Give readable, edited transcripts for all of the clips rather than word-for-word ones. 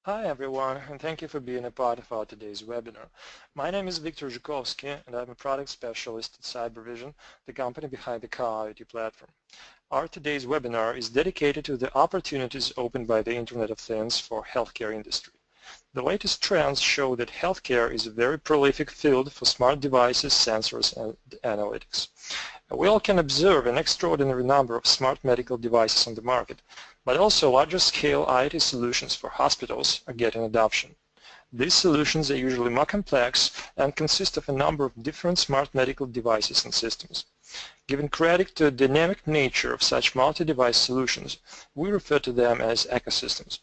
Hi everyone, and thank you for being a part of our today's webinar. My name is Viktor Zhukovsky, and I'm a product specialist at Cybervision, the company behind the Car IoT platform. Our today's webinar is dedicated to the opportunities opened by the Internet of Things for healthcare industry. The latest trends show that healthcare is a very prolific field for smart devices, sensors, and analytics. We all can observe an extraordinary number of smart medical devices on the market, but also larger-scale IoT solutions for hospitals are getting adoption. These solutions are usually more complex and consist of a number of different smart medical devices and systems. Giving credit to the dynamic nature of such multi-device solutions, we refer to them as ecosystems.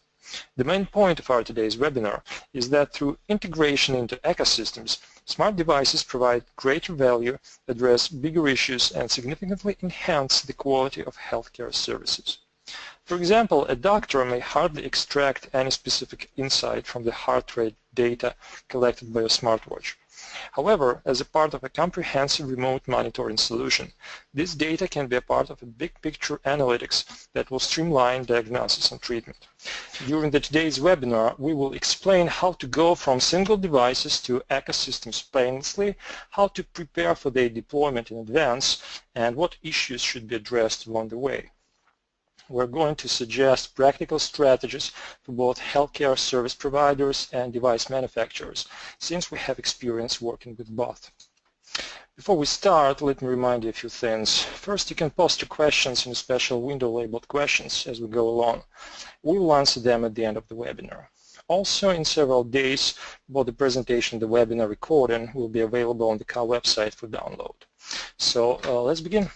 The main point of our today's webinar is that through integration into ecosystems, smart devices provide greater value, address bigger issues, and significantly enhance the quality of healthcare services. For example, a doctor may hardly extract any specific insight from the heart rate data collected by a smartwatch. However, as a part of a comprehensive remote monitoring solution, this data can be a part of a big picture analytics that will streamline diagnosis and treatment. During today's webinar, we will explain how to go from single devices to ecosystems painlessly, how to prepare for their deployment in advance, and what issues should be addressed along the way. We're going to suggest practical strategies for both healthcare service providers and device manufacturers, since we have experience working with both. Before we start, let me remind you a few things. First, you can post your questions in a special window labeled questions as we go along. We will answer them at the end of the webinar. Also, in several days, both the presentation and the webinar recording will be available on the CAR website for download. So let's begin.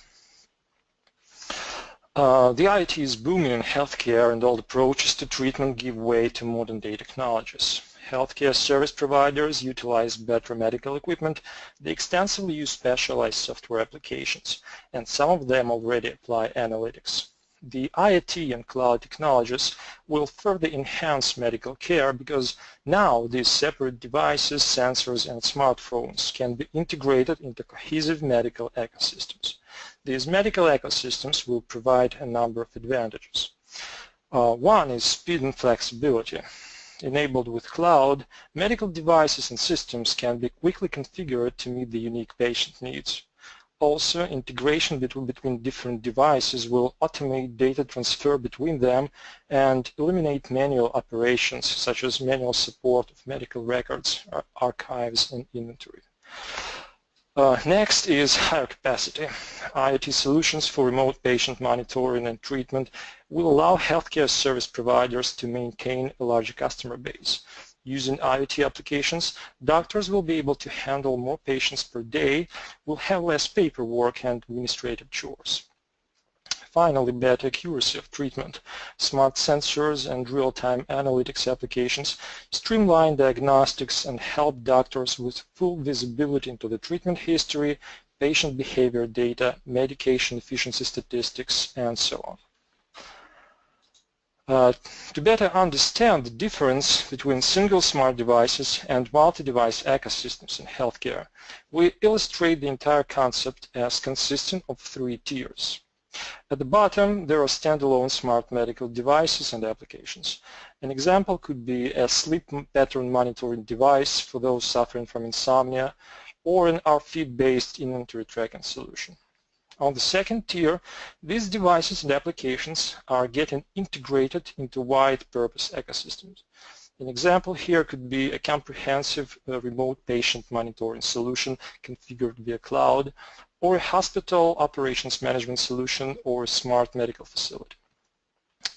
The IoT is booming in healthcare, and all approaches to treatment give way to modern-day technologies. Healthcare service providers utilize better medical equipment. They extensively use specialized software applications, and some of them already apply analytics. The IoT and cloud technologies will further enhance medical care because now these separate devices, sensors, and smartphones can be integrated into cohesive medical ecosystems. These medical ecosystems will provide a number of advantages. One is speed and flexibility. Enabled with cloud, medical devices and systems can be quickly configured to meet the unique patient needs. Also, integration between different devices will automate data transfer between them and eliminate manual operations such as manual support of medical records, archives, and inventory. Next is higher capacity. IoT solutions for remote patient monitoring and treatment will allow healthcare service providers to maintain a larger customer base. Using IoT applications, doctors will be able to handle more patients per day, will have less paperwork and administrative chores. Finally, better accuracy of treatment. Smart sensors and real-time analytics applications streamline diagnostics and help doctors with full visibility into the treatment history, patient behavior data, medication efficiency statistics, and so on. To better understand the difference between single smart devices and multi-device ecosystems in healthcare, we illustrate the entire concept as consisting of three tiers. At the bottom, there are standalone smart medical devices and applications. An example could be a sleep pattern monitoring device for those suffering from insomnia, or an RFID-based inventory tracking solution. On the second tier, these devices and applications are getting integrated into wide-purpose ecosystems. An example here could be a comprehensive remote patient monitoring solution configured via cloud, or a hospital operations management solution, or a smart medical facility.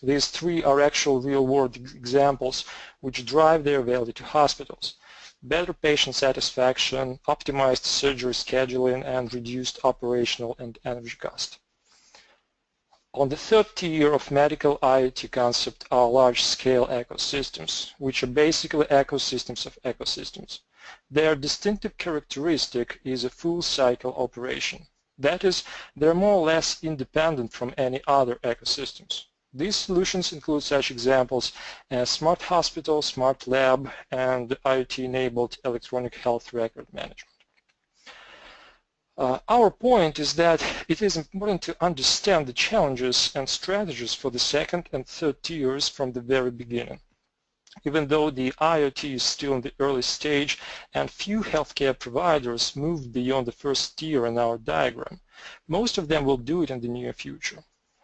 These three are actual real-world examples which drive their value to hospitals: better patient satisfaction, optimized surgery scheduling, and reduced operational and energy cost. On the third tier of medical IoT concept are large-scale ecosystems, which are basically ecosystems of ecosystems. Their distinctive characteristic is a full-cycle operation. That is, they're more or less independent from any other ecosystems. These solutions include such examples as smart hospital, smart lab, and IoT-enabled electronic health record management. Our point is that it is important to understand the challenges and strategies for the second and third tiers from the very beginning. even though the IoT is still in the early stage and few healthcare providers moved beyond the first tier in our diagram. Most of them will do it in the near future.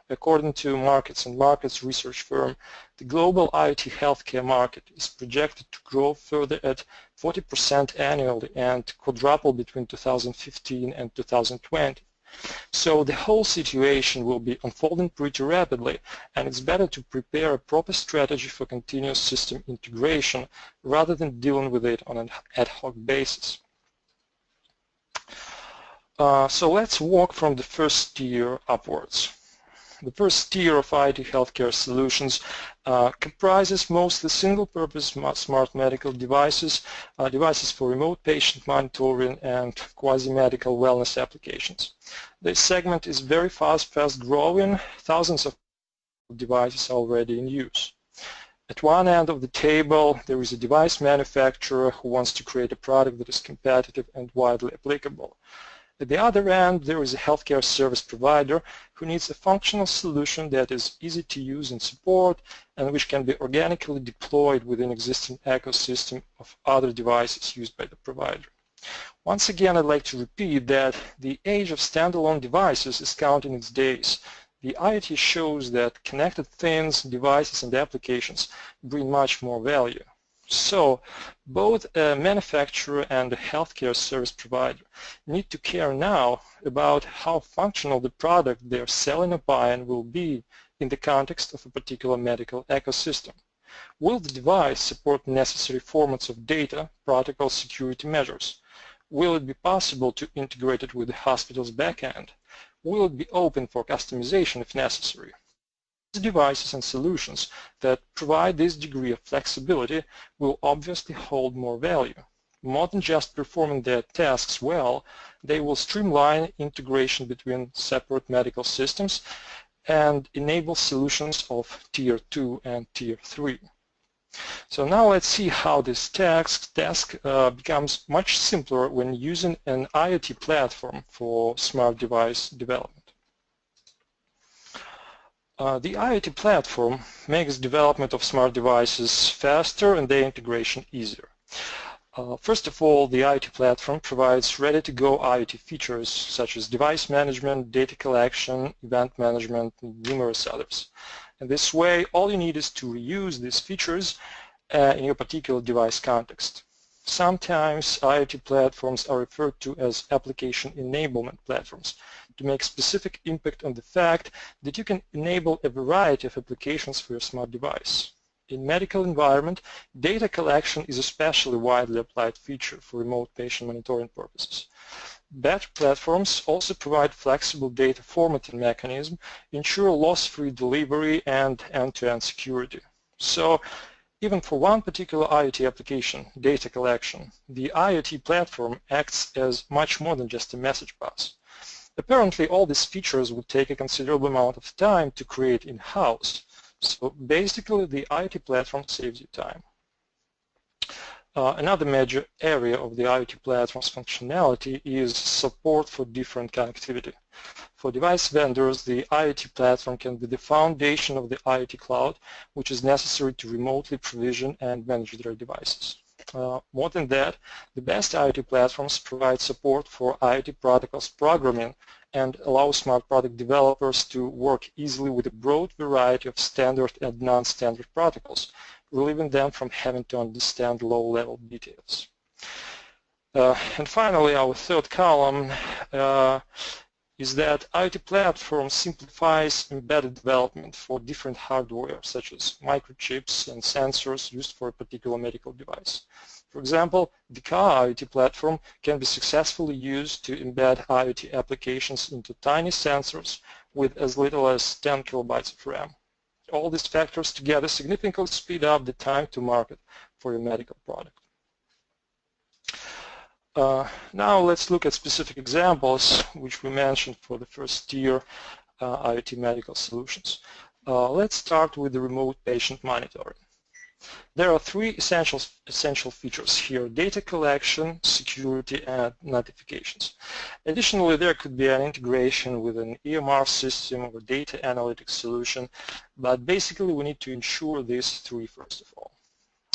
According to Markets and Markets research firm, the global IoT healthcare market is projected to grow further at 40% annually and quadruple between 2015 and 2020. So the whole situation will be unfolding pretty rapidly, and it's better to prepare a proper strategy for continuous system integration rather than dealing with it on an ad hoc basis. So let's walk from the first tier upwards. The first tier of IoT healthcare solutions comprises mostly single-purpose smart medical devices, devices for remote patient monitoring and quasi-medical wellness applications. This segment is very fast-growing. Thousands of devices are already in use. At one end of the table, there is a device manufacturer who wants to create a product that is competitive and widely applicable. At the other end, there is a healthcare service provider who needs a functional solution that is easy to use and support and which can be organically deployed within existing ecosystem of other devices used by the provider. Once again, I'd like to repeat that the age of standalone devices is counting its days. The IoT shows that connected things, devices, and applications bring much more value. So both a manufacturer and a healthcare service provider need to care now about how functional the product they're selling or buying will be in the context of a particular medical ecosystem. Will the device support necessary formats of data, protocol, security measures? Will it be possible to integrate it with the hospital's backend? Will it be open for customization if necessary? Devices and solutions that provide this degree of flexibility will obviously hold more value. More than just performing their tasks well, they will streamline integration between separate medical systems and enable solutions of Tier 2 and Tier 3. So now let's see how this task becomes much simpler when using an IoT platform for smart device development. The IoT platform makes development of smart devices faster and their integration easier. First of all, the IoT platform provides ready-to-go IoT features such as device management, data collection, event management, and numerous others. In this way, all you need is to reuse these features in your particular device context. Sometimes IoT platforms are referred to as application enablement platforms to make specific impact on the fact that you can enable a variety of applications for your smart device. In medical environment, data collection is especially widely applied feature for remote patient monitoring purposes. Better platforms also provide flexible data formatting mechanism, ensure loss-free delivery and end-to-end security. So even for one particular IoT application, data collection, the IoT platform acts as much more than just a message bus. Apparently, all these features would take a considerable amount of time to create in-house. So basically, the IoT platform saves you time. Another major area of the IoT platform's functionality is support for different connectivity. For device vendors, the IoT platform can be the foundation of the IoT cloud, which is necessary to remotely provision and manage their devices. More than that, the best IoT platforms provide support for IoT protocols programming and allow smart product developers to work easily with a broad variety of standard and non-standard protocols, relieving them from having to understand low-level details. And finally, our third column is that IoT platform simplifies embedded development for different hardware, such as microchips and sensors used for a particular medical device. For example, the car IoT platform can be successfully used to embed IoT applications into tiny sensors with as little as 10 kilobytes of RAM. All these factors together significantly speed up the time to market for your medical product. Now let's look at specific examples which we mentioned for the first tier IoT medical solutions. Let's start with the remote patient monitoring. There are three essential features here: data collection, security, and notifications. Additionally, there could be an integration with an EMR system or data analytics solution, but basically we need to ensure these three first of all.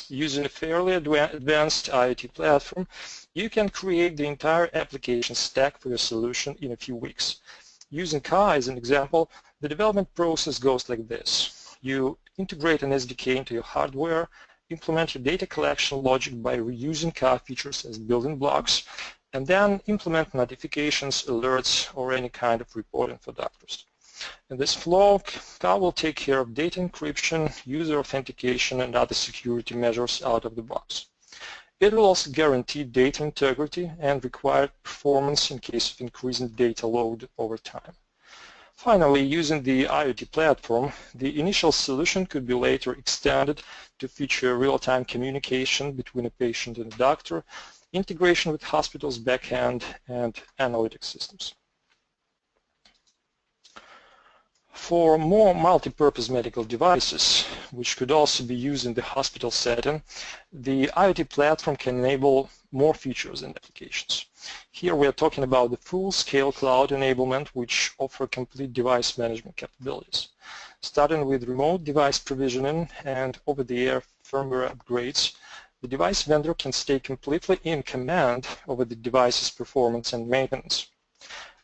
Using a fairly advanced IoT platform, you can create the entire application stack for your solution in a few weeks. Using Ka as an example, the development process goes like this. You integrate an SDK into your hardware, implement your data collection logic by reusing Ka features as building blocks, and then implement notifications, alerts, or any kind of reporting for doctors. In this flow, Ka will take care of data encryption, user authentication, and other security measures out of the box. It will also guarantee data integrity and required performance in case of increasing data load over time. Finally, using the IoT platform, the initial solution could be later extended to feature real-time communication between a patient and a doctor, integration with hospitals' backend, and analytic systems. For more multi-purpose medical devices, which could also be used in the hospital setting, the IoT platform can enable more features and applications. Here we are talking about the full-scale cloud enablement, which offer complete device management capabilities. Starting with remote device provisioning and over-the-air firmware upgrades, the device vendor can stay completely in command over the device's performance and maintenance.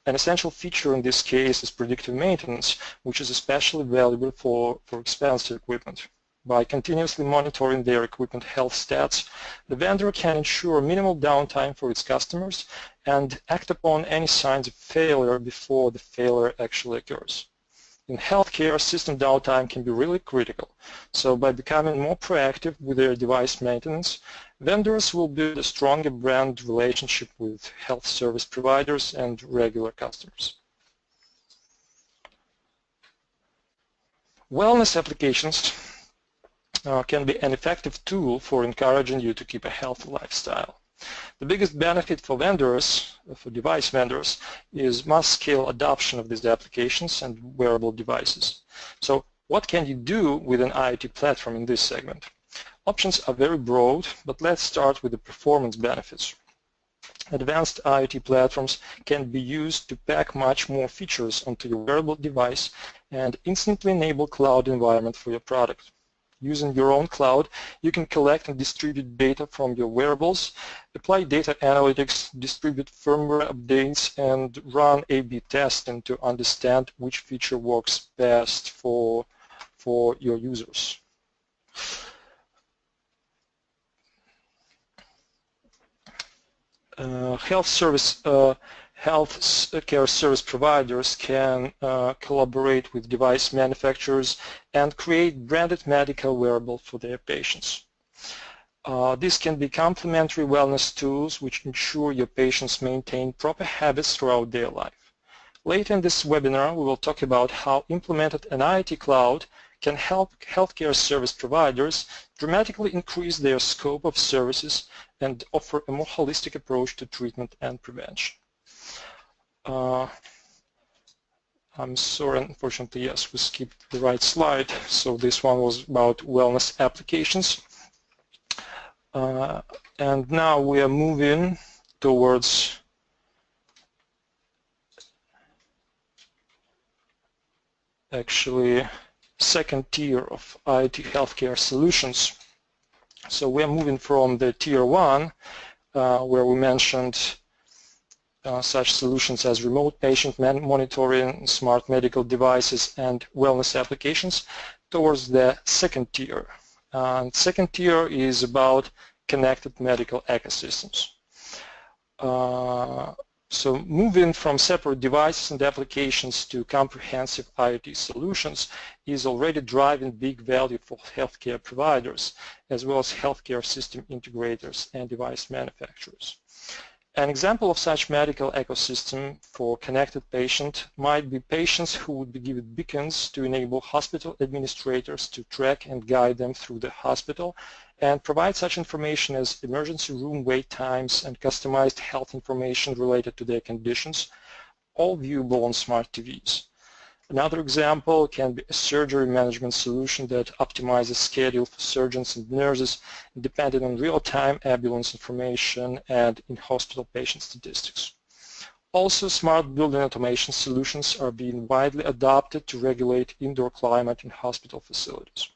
An essential feature in this case is predictive maintenance, which is especially valuable for expensive equipment. By continuously monitoring their equipment health stats, the vendor can ensure minimal downtime for its customers and act upon any signs of failure before the failure actually occurs. In healthcare, system downtime can be really critical, so by becoming more proactive with their device maintenance, vendors will build a stronger brand relationship with health service providers and regular customers. Wellness applications can be an effective tool for encouraging you to keep a healthy lifestyle. The biggest benefit for vendors, for device vendors, is mass-scale adoption of these applications and wearable devices. So what can you do with an IoT platform in this segment? Options are very broad, but let's start with the performance benefits. Advanced IoT platforms can be used to pack much more features onto your wearable device and instantly enable cloud environment for your product. Using your own cloud, you can collect and distribute data from your wearables, apply data analytics, distribute firmware updates, and run A/B testing to understand which feature works best for your users. Healthcare service providers can collaborate with device manufacturers and create branded medical wearables for their patients. These can be complementary wellness tools which ensure your patients maintain proper habits throughout their life. Later in this webinar, we will talk about how implemented an IoT cloud can help healthcare service providers dramatically increase their scope of services and offer a more holistic approach to treatment and prevention. I'm sorry, unfortunately, yes, we skipped the right slide. So this one was about wellness applications. And now we are moving towards actually second tier of IoT healthcare solutions. So we are moving from the tier 1, where we mentioned such solutions as remote patient monitoring, smart medical devices, and wellness applications, towards the second tier. Second tier is about connected medical ecosystems. So moving from separate devices and applications to comprehensive IoT solutions is already driving big value for healthcare providers, as well as healthcare system integrators and device manufacturers. An example of such medical ecosystem for connected patient might be patients who would be given beacons to enable hospital administrators to track and guide them through the hospital and provide such information as emergency room wait times and customized health information related to their conditions, all viewable on smart TVs. Another example can be a surgery management solution that optimizes schedule for surgeons and nurses depending on real-time ambulance information and in-hospital patient statistics. Also, smart building automation solutions are being widely adopted to regulate indoor climate in hospital facilities.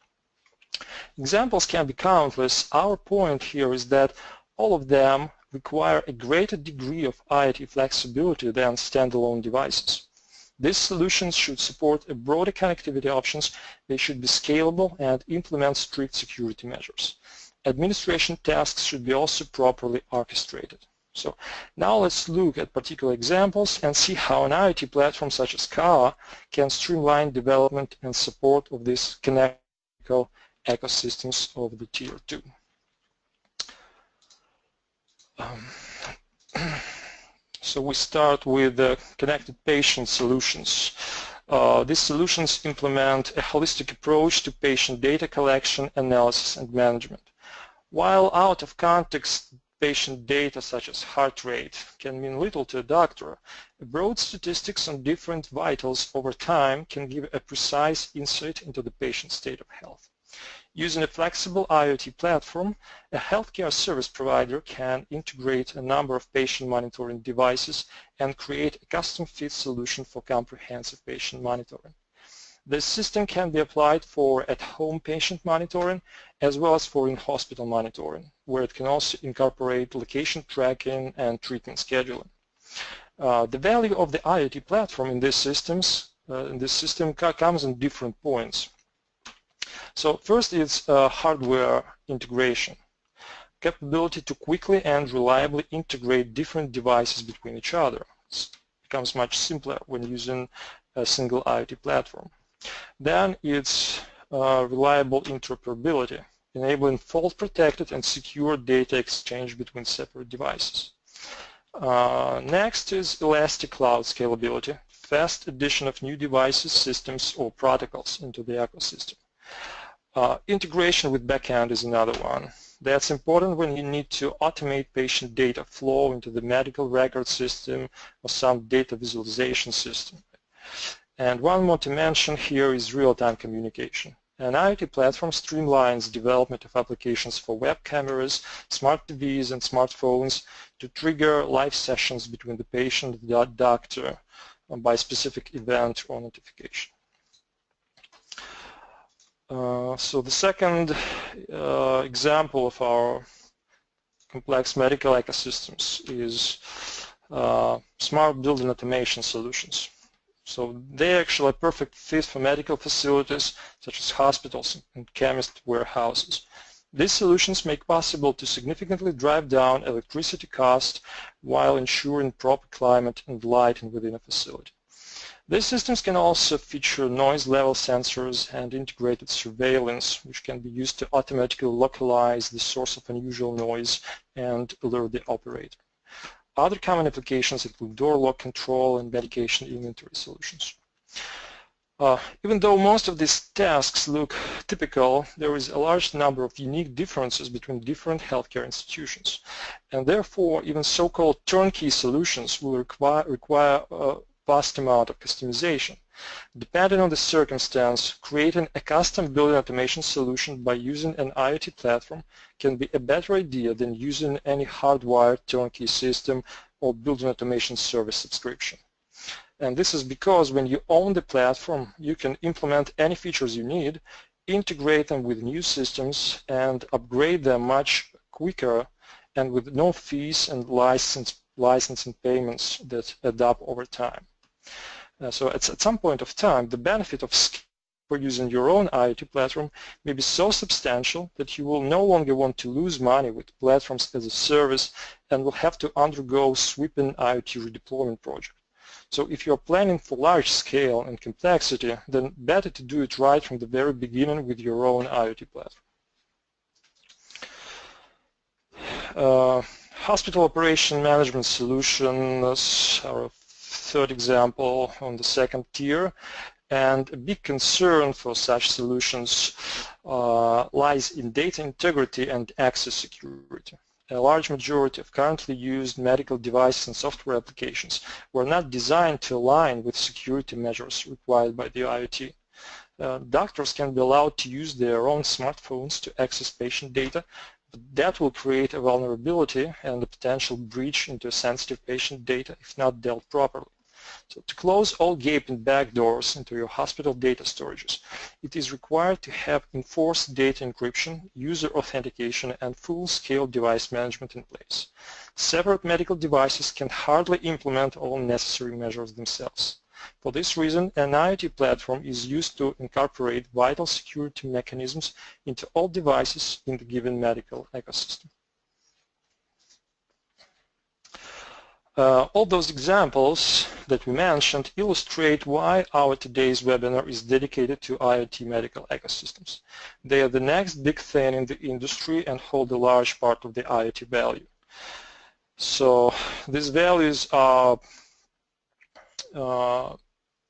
Examples can be countless. Our point here is that all of them require a greater degree of IoT flexibility than standalone devices. These solutions should support a broader connectivity options. They should be scalable and implement strict security measures. Administration tasks should be also properly orchestrated. So now let's look at particular examples and see how an IoT platform such as KAA can streamline development and support of these connected ecosystems of the Tier 2. So we start with the connected patient solutions. These solutions implement a holistic approach to patient data collection, analysis, and management. While out of context patient data such as heart rate can mean little to a doctor, broad statistics on different vitals over time can give a precise insight into the patient's state of health. Using a flexible IoT platform, a healthcare service provider can integrate a number of patient monitoring devices and create a custom-fit solution for comprehensive patient monitoring. This system can be applied for at-home patient monitoring as well as for in-hospital monitoring, where it can also incorporate location tracking and treatment scheduling. The value of the IoT platform in this system comes in different points. So first is hardware integration, capability to quickly and reliably integrate different devices between each other. It becomes much simpler when using a single IoT platform. Then it's reliable interoperability, enabling fault-protected and secure data exchange between separate devices. Next is elastic cloud scalability, fast addition of new devices, systems, or protocols into the ecosystem. Integration with backend is another one. That's important when you need to automate patient data flow into the medical record system or some data visualization system. And one more to mention here is real-time communication. An IoT platform streamlines development of applications for web cameras, smart TVs, and smartphones to trigger live sessions between the patient and the doctor by specific event or notification. So the second example of our complex medical ecosystems is smart building automation solutions. So they're actually a perfect fit for medical facilities such as hospitals and chemist warehouses. These solutions make possible to significantly drive down electricity costs while ensuring proper climate and lighting within a facility. These systems can also feature noise level sensors and integrated surveillance, which can be used to automatically localize the source of unusual noise and alert the operator. Other common applications include door lock control and medication inventory solutions. Even though most of these tasks look typical, there is a large number of unique differences between different healthcare institutions. And therefore, even so-called turnkey solutions will require a vast amount of customization. Depending on the circumstance, creating a custom building automation solution by using an IoT platform can be a better idea than using any hardwired turnkey system or building automation service subscription. And this is because when you own the platform, you can implement any features you need, integrate them with new systems, and upgrade them much quicker and with no fees and licensing payments that add up over time. So at some point of time, the benefit of for using your own IoT platform may be so substantial that you will no longer want to lose money with platforms as a service and will have to undergo sweeping IoT redeployment project. So if you're planning for large scale and complexity, then better to do it right from the very beginning with your own IoT platform. Hospital operation management solutions are a third example on the second tier, and a big concern for such solutions lies in data integrity and access security. A large majority of currently used medical devices and software applications were not designed to align with security measures required by the IoT. Doctors can be allowed to use their own smartphones to access patient data, but that will create a vulnerability and a potential breach into sensitive patient data if not dealt properly. So to close all gaping backdoors into your hospital data storages, it is required to have enforced data encryption, user authentication, and full-scale device management in place. Separate medical devices can hardly implement all necessary measures themselves. For this reason, an IoT platform is used to incorporate vital security mechanisms into all devices in the given medical ecosystem. All those examples that we mentioned illustrate why our today's webinar is dedicated to IoT medical ecosystems. They are the next big thing in the industry and hold a large part of the IoT value. So these values are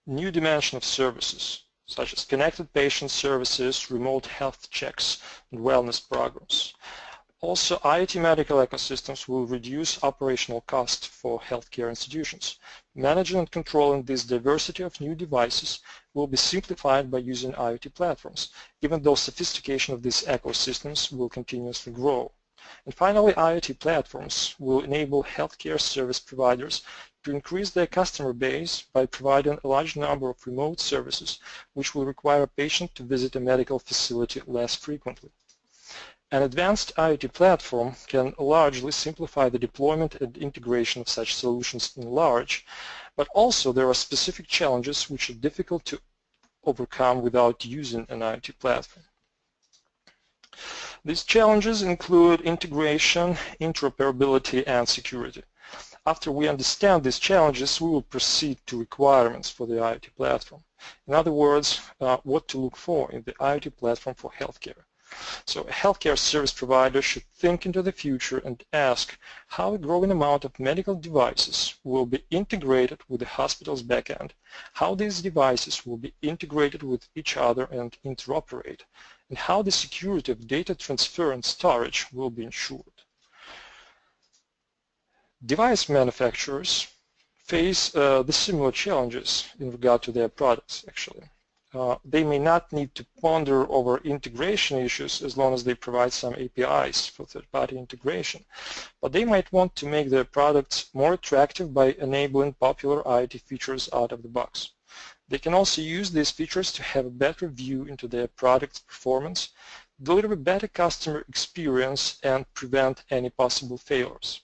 new dimension of services, such as connected patient services, remote health checks, and wellness programs. Also, IoT medical ecosystems will reduce operational costs for healthcare institutions. Managing and controlling this diversity of new devices will be simplified by using IoT platforms, even though sophistication of these ecosystems will continuously grow. And finally, IoT platforms will enable healthcare service providers to increase their customer base by providing a large number of remote services, which will require a patient to visit a medical facility less frequently. An advanced IoT platform can largely simplify the deployment and integration of such solutions in large, but also there are specific challenges which are difficult to overcome without using an IoT platform. These challenges include integration, interoperability, and security. After we understand these challenges, we will proceed to requirements for the IoT platform. In other words, what to look for in the IoT platform for healthcare. So a healthcare service provider should think into the future and ask how a growing amount of medical devices will be integrated with the hospital's backend, how these devices will be integrated with each other and interoperate, and how the security of data transfer and storage will be ensured. Device manufacturers face the similar challenges in regard to their products, actually. They may not need to ponder over integration issues as long as they provide some APIs for third-party integration, but they might want to make their products more attractive by enabling popular IoT features out of the box. They can also use these features to have a better view into their product's performance, deliver a better customer experience, and prevent any possible failures.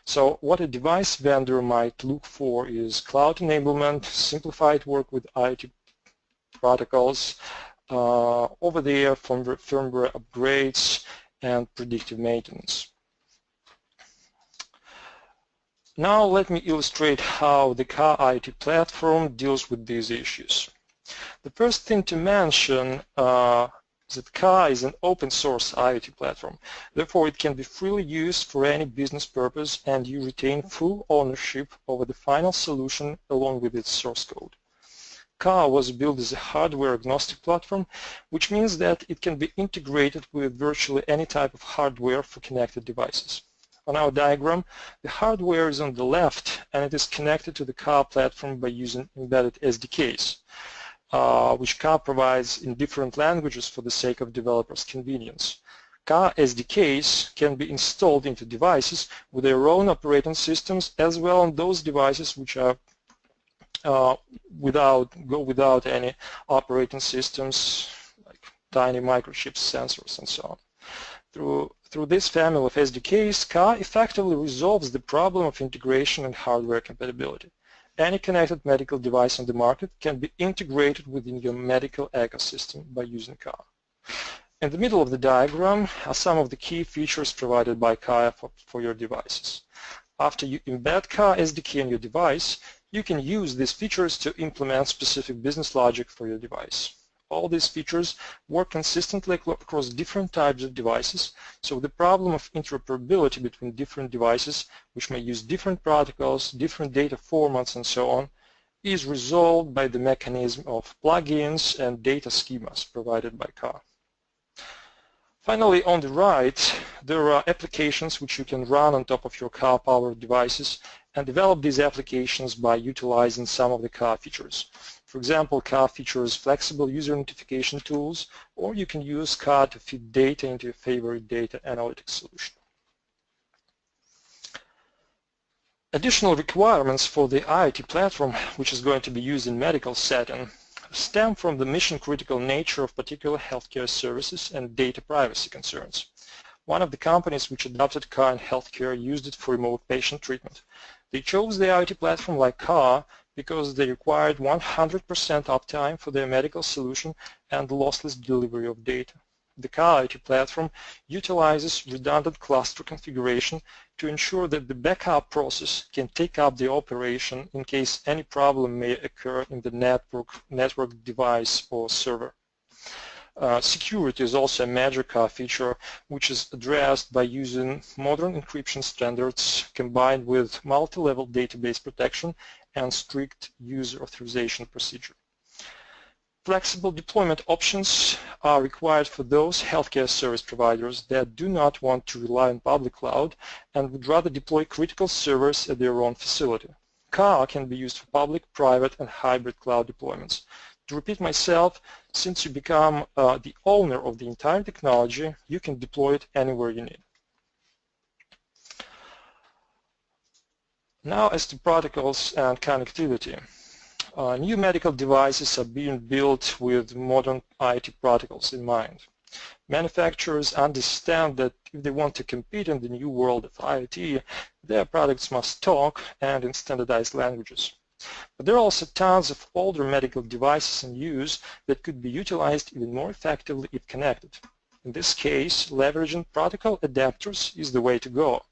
So what a device vendor might look for is cloud enablement, simplified work with IoT protocols, over-the-air firmware upgrades, and predictive maintenance. Now let me illustrate how the Car IoT platform deals with these issues. The first thing to mention is that Car is an open source IoT platform. Therefore, it can be freely used for any business purpose, and you retain full ownership over the final solution along with its source code. Car was built as a hardware-agnostic platform, which means that it can be integrated with virtually any type of hardware for connected devices. On our diagram, the hardware is on the left, and it is connected to the Car platform by using embedded SDKs, which Car provides in different languages for the sake of developers' convenience. Car SDKs can be installed into devices with their own operating systems, as well on those devices which are go without any operating systems, like tiny microchips, sensors, and so on. Through this family of SDKs, Car effectively resolves the problem of integration and hardware compatibility. Any connected medical device on the market can be integrated within your medical ecosystem by using Car. In the middle of the diagram are some of the key features provided by Car for your devices. After you embed Car SDK in your device, you can use these features to implement specific business logic for your device. All these features work consistently across different types of devices, so the problem of interoperability between different devices, which may use different protocols, different data formats, and so on, is resolved by the mechanism of plugins and data schemas provided by Car. Finally, on the right, there are applications which you can run on top of your Car-powered devices and develop these applications by utilizing some of the Car features. For example, Car features flexible user notification tools, or you can use Car to feed data into your favorite data analytics solution. Additional requirements for the IoT platform, which is going to be used in medical setting, stem from the mission-critical nature of particular healthcare services and data privacy concerns. One of the companies which adopted CAR in healthcare used it for remote patient treatment. They chose the IoT platform like CAR because they required 100% uptime for their medical solution and lossless delivery of data. The CAR IoT platform utilizes redundant cluster configuration to ensure that the backup process can take up the operation in case any problem may occur in the network device or server. Security is also a major CAR feature which is addressed by using modern encryption standards combined with multi-level database protection and strict user authorization procedure. Flexible deployment options are required for those healthcare service providers that do not want to rely on public cloud and would rather deploy critical servers at their own facility. CAR can be used for public, private, and hybrid cloud deployments. To repeat myself, since you become the owner of the entire technology, you can deploy it anywhere you need. Now as to protocols and connectivity. New medical devices are being built with modern IoT protocols in mind. Manufacturers understand that if they want to compete in the new world of IoT, their products must talk and in standardized languages. But there are also tons of older medical devices in use that could be utilized even more effectively if connected. In this case, leveraging protocol adapters is the way to go.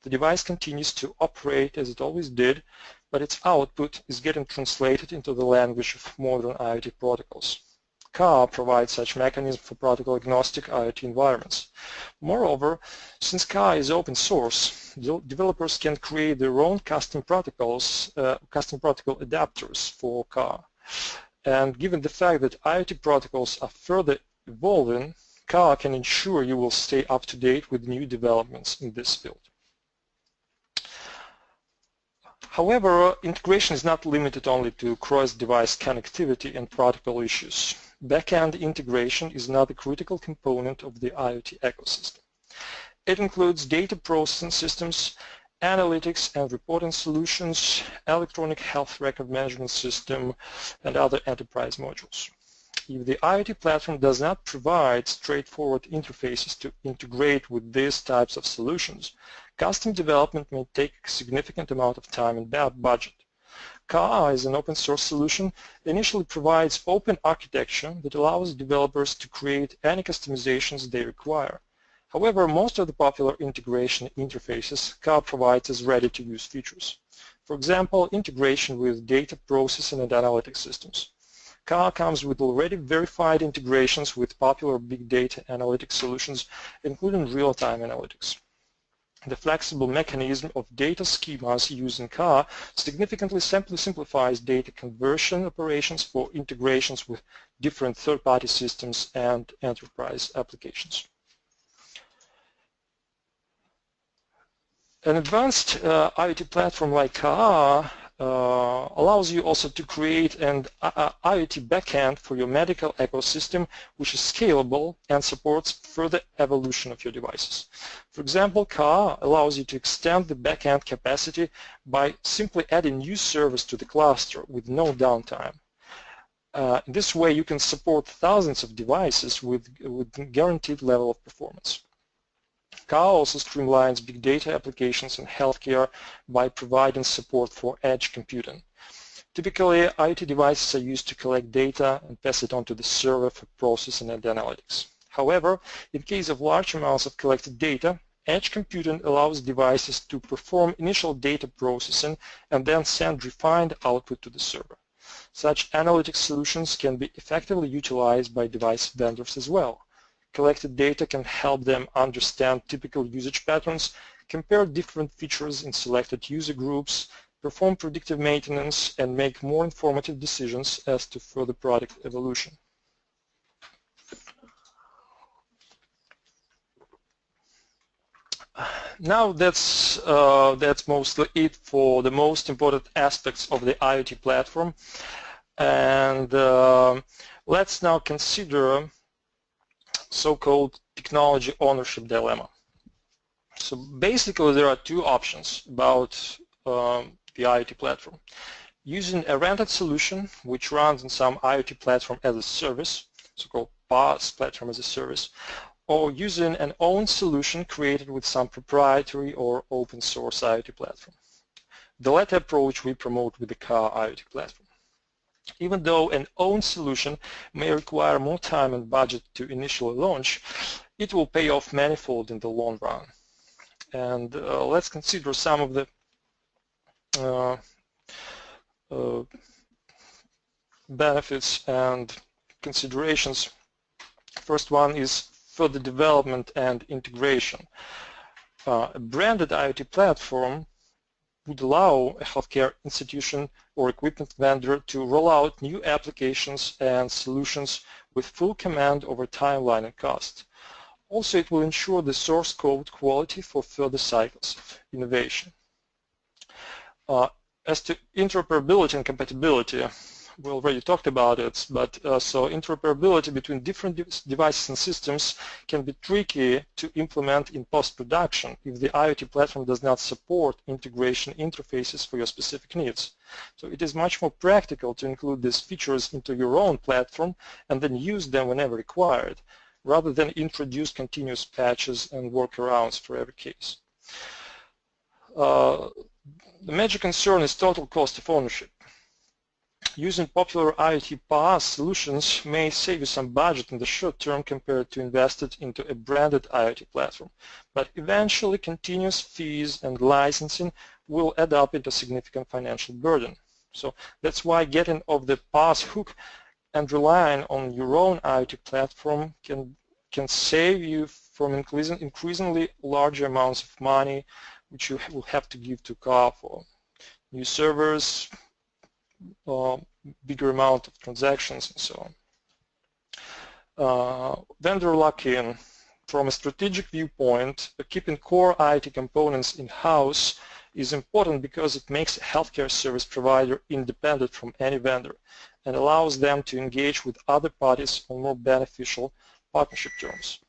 The device continues to operate as it always did, but its output is getting translated into the language of modern IoT protocols. CAR provides such mechanism for protocol-agnostic IoT environments. Moreover, since CAR is open source, developers can create their own custom protocol adapters for CAR. And given the fact that IoT protocols are further evolving, CAR can ensure you will stay up to date with new developments in this field. However, integration is not limited only to cross-device connectivity and protocol issues. Back-end integration is another critical component of the IoT ecosystem. It includes data processing systems, analytics and reporting solutions, electronic health record management system, and other enterprise modules. If the IoT platform does not provide straightforward interfaces to integrate with these types of solutions, custom development may take a significant amount of time and budget. CAR, as an open source solution, initially provides open architecture that allows developers to create any customizations they require. However, most of the popular integration interfaces CAR provides as ready-to-use features. For example, integration with data processing and analytics systems. CAR comes with already verified integrations with popular big data analytics solutions, including real-time analytics. The flexible mechanism of data schemas used in CAR significantly simplifies data conversion operations for integrations with different third-party systems and enterprise applications. An advanced IoT platform like CAR allows you also to create an IoT backend for your medical ecosystem, which is scalable and supports further evolution of your devices. For example, CAR allows you to extend the backend capacity by simply adding new servers to the cluster with no downtime. In this way, you can support thousands of devices with guaranteed level of performance. CAR also streamlines big data applications in healthcare by providing support for edge computing. Typically, IoT devices are used to collect data and pass it on to the server for processing and analytics. However, in case of large amounts of collected data, edge computing allows devices to perform initial data processing and then send refined output to the server. Such analytic solutions can be effectively utilized by device vendors as well. Collected data can help them understand typical usage patterns, compare different features in selected user groups, perform predictive maintenance, and make more informative decisions as to further product evolution. Now that's mostly it for the most important aspects of the IoT platform, and let's now consider so-called technology ownership dilemma. So basically there are two options about the IoT platform. Using a rented solution which runs on some IoT platform as a service, so-called PaaS, platform as a service, or using an own solution created with some proprietary or open source IoT platform. The latter approach we promote with the car IoT platform. Even though an own solution may require more time and budget to initially launch, it will pay off manifold in the long run. And let's consider some of the benefits and considerations. First one is further development and integration. A branded IoT platform would allow a healthcare institution or equipment vendor to roll out new applications and solutions with full command over timeline and cost. Also, it will ensure the source code quality for further cycles of innovation. As to interoperability and compatibility, we already talked about it, but so interoperability between different devices and systems can be tricky to implement in post-production if the IoT platform does not support integration interfaces for your specific needs. So it is much more practical to include these features into your own platform and then use them whenever required, rather than introduce continuous patches and workarounds for every case. The major concern is total cost of ownership. Using popular IoT PaaS solutions may save you some budget in the short term compared to invested into a branded IoT platform, but eventually continuous fees and licensing will add up into significant financial burden. So that's why getting off the PaaS hook and relying on your own IoT platform can save you from increasingly larger amounts of money which you will have to give to car for new servers, bigger amount of transactions and so on. Vendor lock-in. From a strategic viewpoint, keeping core IoT components in-house is important because it makes a healthcare service provider independent from any vendor and allows them to engage with other parties on more beneficial partnership terms.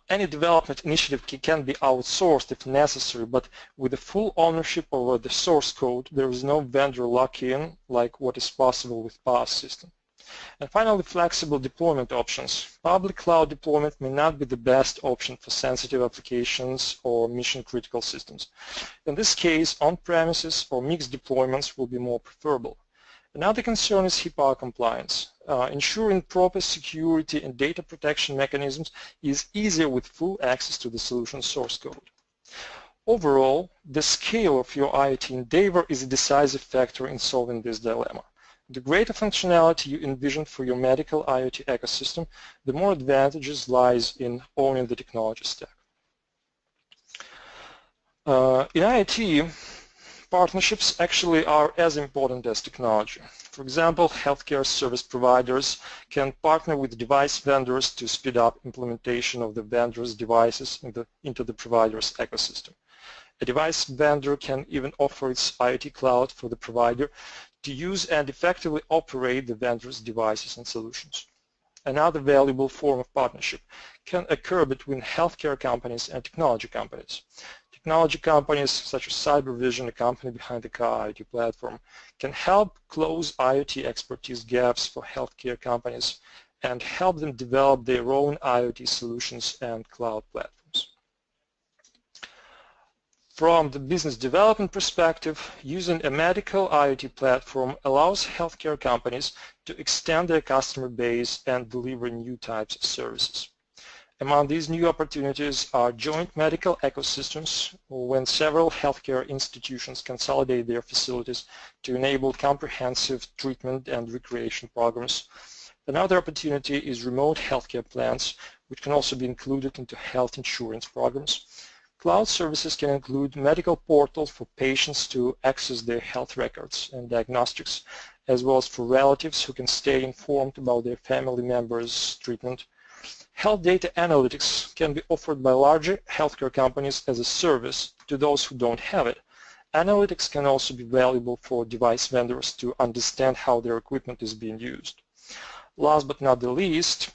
Any development initiative can be outsourced if necessary, but with the full ownership over the source code, there is no vendor lock-in like what is possible with PaaS system. And finally, flexible deployment options. Public cloud deployment may not be the best option for sensitive applications or mission-critical systems. In this case, on-premises or mixed deployments will be more preferable. Another concern is HIPAA compliance. Ensuring proper security and data protection mechanisms is easier with full access to the solution source code. Overall, the scale of your IoT endeavor is a decisive factor in solving this dilemma. The greater functionality you envision for your medical IoT ecosystem, the more advantages lies in owning the technology stack. In IoT, partnerships actually are as important as technology. For example, healthcare service providers can partner with device vendors to speed up implementation of the vendor's devices into the provider's ecosystem. A device vendor can even offer its IoT cloud for the provider to use and effectively operate the vendor's devices and solutions. Another valuable form of partnership can occur between healthcare companies and technology companies. Technology companies such as CyberVision, a company behind the car IoT platform, can help close IoT expertise gaps for healthcare companies and help them develop their own IoT solutions and cloud platforms. From the business development perspective, using a medical IoT platform allows healthcare companies to extend their customer base and deliver new types of services. Among these new opportunities are joint medical ecosystems, when several healthcare institutions consolidate their facilities to enable comprehensive treatment and recreation programs. Another opportunity is remote healthcare plans, which can also be included into health insurance programs. Cloud services can include medical portals for patients to access their health records and diagnostics, as well as for relatives who can stay informed about their family members' treatment. Health data analytics can be offered by larger healthcare companies as a service to those who don't have it. Analytics can also be valuable for device vendors to understand how their equipment is being used. Last but not the least,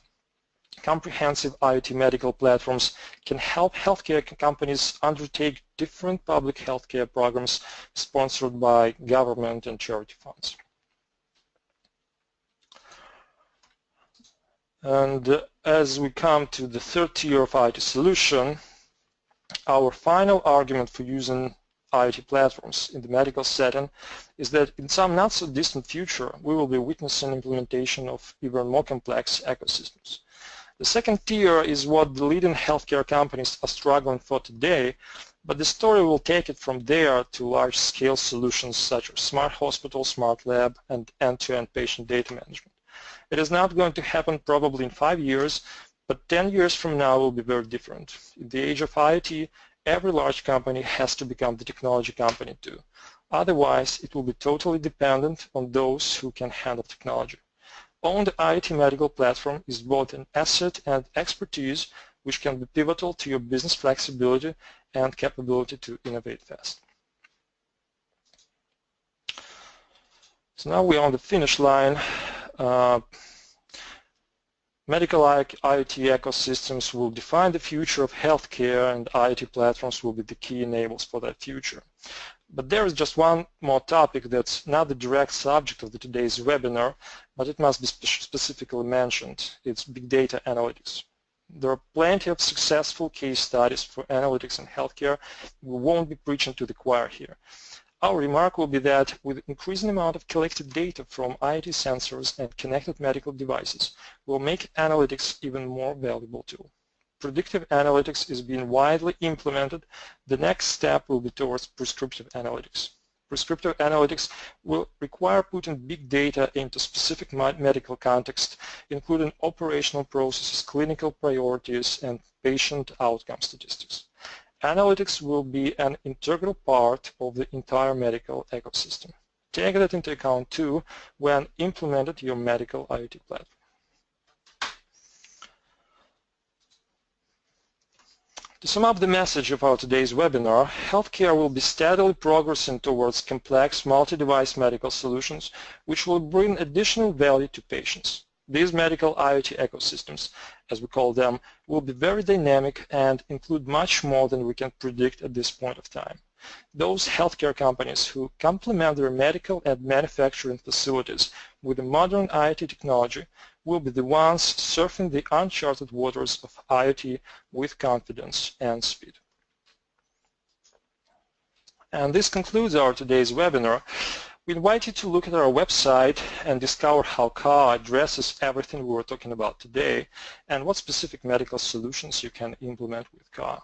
comprehensive IoT medical platforms can help healthcare companies undertake different public healthcare programs sponsored by government and charity funds. And as we come to the third tier of IoT solution, our final argument for using IoT platforms in the medical setting is that in some not so distant future we will be witnessing implementation of even more complex ecosystems. The second tier is what the leading healthcare companies are struggling for today, but the story will take it from there to large-scale solutions such as smart hospital, smart lab, and end-to-end patient data management. It is not going to happen probably in 5 years, but 10 years from now will be very different. In the age of IoT, every large company has to become the technology company too. Otherwise, it will be totally dependent on those who can handle technology. Owned IoT medical platform is both an asset and expertise which can be pivotal to your business flexibility and capability to innovate fast. So now we're on the finish line. Medical IoT ecosystems will define the future of healthcare, and IoT platforms will be the key enablers for that future. But there is just one more topic that's not the direct subject of today's webinar, but it must be specifically mentioned. It's big data analytics. There are plenty of successful case studies for analytics in healthcare. We won't be preaching to the choir here. Our remark will be that with increasing amount of collected data from IoT sensors and connected medical devices will make analytics even more valuable tool. Predictive analytics is being widely implemented. The next step will be towards prescriptive analytics. Prescriptive analytics will require putting big data into specific medical context, including operational processes, clinical priorities, and patient outcome statistics. Analytics will be an integral part of the entire medical ecosystem. Take that into account too when implementing your medical IoT platform. To sum up the message of our today's webinar, healthcare will be steadily progressing towards complex multi-device medical solutions which will bring additional value to patients. These medical IoT ecosystems, as we call them, will be very dynamic and include much more than we can predict at this point of time. Those healthcare companies who complement their medical and manufacturing facilities with a modern IoT technology will be the ones surfing the uncharted waters of IoT with confidence and speed. And this concludes our today's webinar. We invite you to look at our website and discover how CAR addresses everything we were talking about today and what specific medical solutions you can implement with CAR.